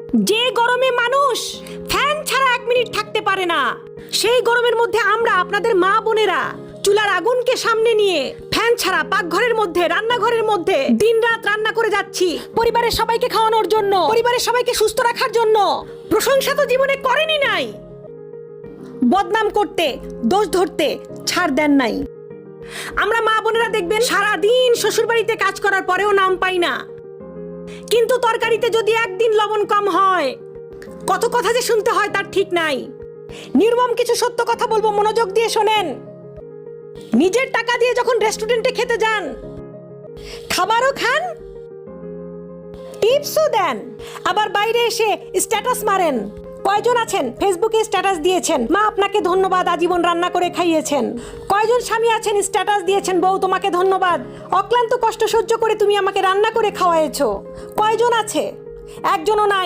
যে গরমে মানুষ ফ্যান ছাড়া 1 মিনিট থাকতে পারে না, সেই গরমের মধ্যে আমরা আপনাদের মা বোনেরা চুলার আগুনকে সামনে নিয়ে ফ্যান ছাড়া পাকঘরের মধ্যে, রান্নাঘরের মধ্যে দিনরাত রান্না করে যাচ্ছি পরিবারের সবাইকে খাওয়ানোর জন্য, পরিবারের সবাইকে সুস্থ রাখার জন্য। প্রশংসা তো জীবনে করেনই নাই, বদনাম করতে, দোষ ধরতে ছাড় দেন নাই। আমরা মা বোনেরা দেখবেন সারাদিন শ্বশুরবাড়িতে কাজ করার পরেও নাম পাই না, কিন্তু তরকারিতে যদি একদিন লবণ কম হয় কত কথা যে শুনতে হয় তার ঠিক নাই। নির্মম কিছু সত্য কথা বলবো, মনোযোগ দিয়ে শোনেন। নিজের টাকা দিয়ে যখন রেস্টুরেন্টে খেতে যান, খাবারও খান, টিপসও দেন, আবার বাইরে এসে স্ট্যাটাস মারেন। কয়জন আছেন ফেসবুকে স্ট্যাটাস দিয়েছেন, মা আপনাকে ধন্যবাদ, আজীবন রান্না করে খাইয়েছেন। কয়জন স্বামী আছেন স্ট্যাটাস দিয়েছেন, বউ তোমাকে ধন্যবাদ, অক্লান্ত কষ্ট সহ্য করে তুমি আমাকে রান্না করে খাওয়াইছো। কয়জন আছে? একজনও নাই।